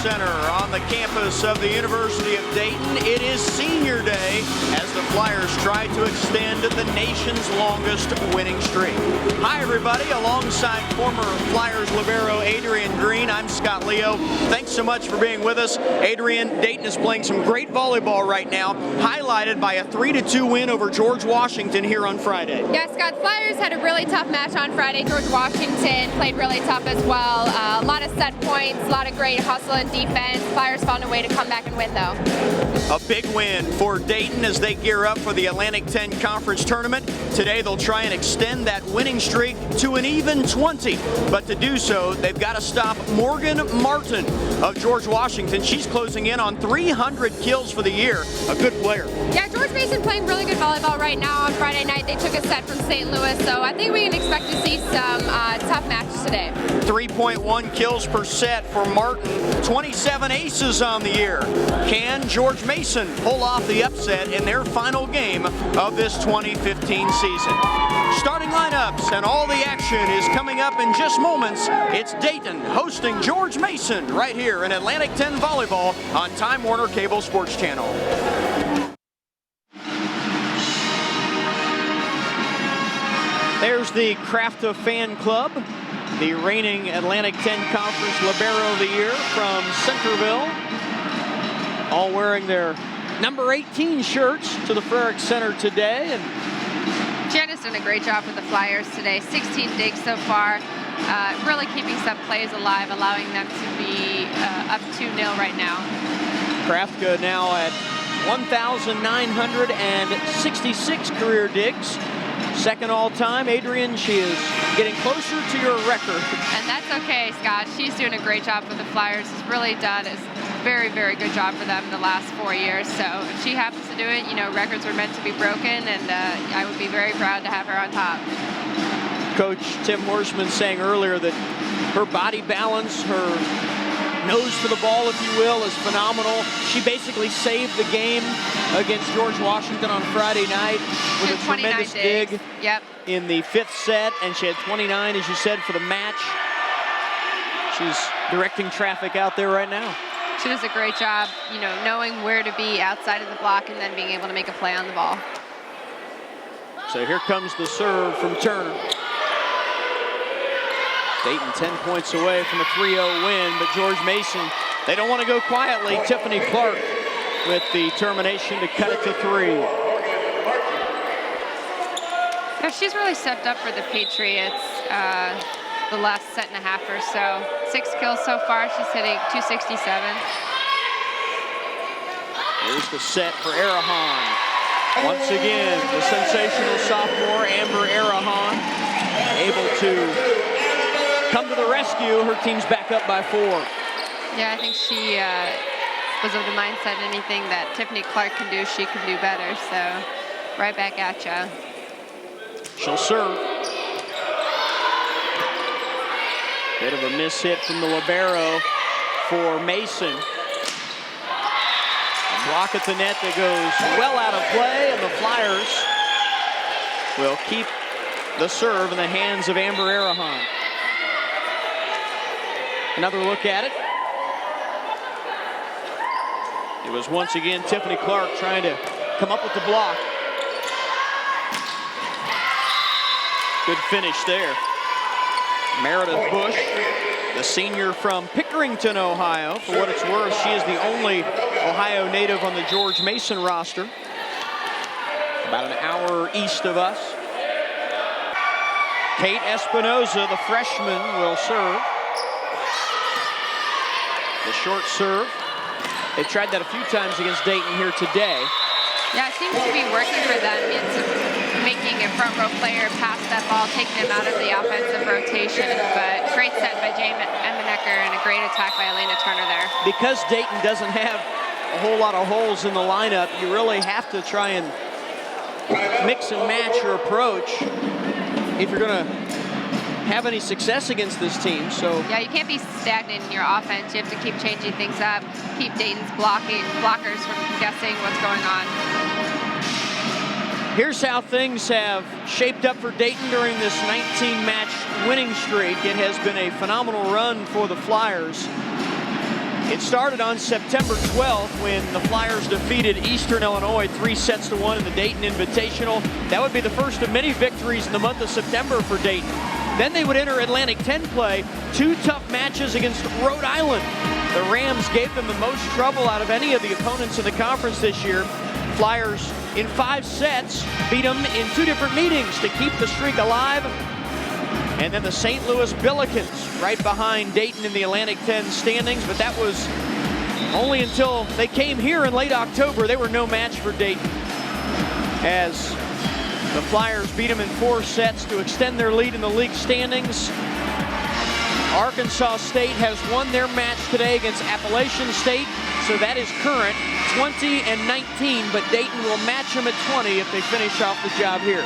Center on the campus of the University of Dayton. It is senior day as the Flyers try to extend the nation's longest winning streak. Hi everybody, alongside former Flyers libero Adrian Green, I'm Scott Leo. Thanks so much for being with us. Adrian, Dayton is playing some great volleyball right now, highlighted by a 3-2 win over George Washington here on Friday. Yeah, Scott, Flyers had a really tough match on Friday. George Washington played really tough as well. A lot of set points, a lot of great hustle and defense. Flyers found a way to come back and win, though. A big win for Dayton as they gear up for the Atlantic 10 Conference Tournament. Today they'll try and extend that winning streak to an even 20. But to do so, they've got to stop Morgan Martin of George Washington. She's closing in on 300 kills for the year. A good player. Yeah, George Mason playing really good volleyball right now. On Friday night, they took a set from St. Louis, so I think we can expect to see some tough matches today. 3.1 kills per set for Martin. 27 aces on the year. Can George Mason pull off the upset in their final game of this 2015 season? Starting lineups and all the action is coming up in just moments. It's Dayton hosting George Mason right here in Atlantic 10 Volleyball on Time Warner Cable Sports Channel. There's the Crafta Fan Club, the reigning Atlantic 10 Conference Libero of the Year from Centerville, all wearing their number 18 shirts to the Frerick Center today. And Janice done a great job with the Flyers today. 16 digs so far, really keeping some plays alive, allowing them to be up 2-0 right now. Crafta now at 1,966 career digs. Second all-time. Adrian, she is getting closer to your record. And that's okay, Scott. She's doing a great job for the Flyers. It's really done a very, very good job for them the last 4 years. So if she happens to do it, you know, records are meant to be broken, and I would be very proud to have her on top. Coach Tim Horsman saying earlier that her body balance, her nose to the ball, if you will, is phenomenal. She basically saved the game against George Washington on Friday night with a tremendous dig in the 5th set, and she had 29, as you said, for the match. She's directing traffic out there right now. She does a great job, you know, knowing where to be outside of the block and then being able to make a play on the ball. So here comes the serve from Turner. Dayton 10 points away from a 3-0 win, but George Mason, they don't want to go quietly. Tiffany Clark with the termination to cut it to 3. Yeah, she's really stepped up for the Patriots the last set and a half or so. 6 kills so far. She's hitting 267. Here's the set for Arahan. Once again, the sensational sophomore Amber Arahan able to come to the rescue. Her team's back up by 4. Yeah, I think she was of the mindset anything that Tiffany Clark can do, she can do better. So right back at ya. She'll serve. Bit of a miss hit from the libero for Mason. A block at the net that goes well out of play, and the Flyers will keep the serve in the hands of Amber Arahan. Another look at it. It was once again Tiffany Clark trying to come up with the block. Good finish there. Meredith Bush, the senior from Pickerington, Ohio. For what it's worth, she is the only Ohio native on the George Mason roster. About an hour east of us. Kate Espinoza, the freshman, will serve. The short serve. They tried that a few times against Dayton here today. Yeah, it seems to be working for them. It's making a front row player pass that ball, taking him out of the offensive rotation. But great set by Jane Emmenecker and a great attack by Elena Turner there. Because Dayton doesn't have a whole lot of holes in the lineup, you really have to try and mix and match your approach if you're going to have any success against this team. So yeah, you can't be stagnant in your offense. You have to keep changing things up, keep Dayton's blockers from guessing what's going on. Here's how things have shaped up for Dayton during this 19-match winning streak. It has been a phenomenal run for the Flyers. It started on September 12th when the Flyers defeated Eastern Illinois 3-1 in the Dayton Invitational. That would be the first of many victories in the month of September for Dayton. Then they would enter Atlantic 10 play, 2 tough matches against Rhode Island. The Rams gave them the most trouble out of any of the opponents in the conference this year. Flyers in 5 sets beat them in 2 different meetings to keep the streak alive. And then the St. Louis Billikens right behind Dayton in the Atlantic 10 standings, but that was only until they came here in late October. They were no match for Dayton, as the Flyers beat them in 4 sets to extend their lead in the league standings. Arkansas State has won their match today against Appalachian State, so that is current 20-19, but Dayton will match them at 20 if they finish off the job here.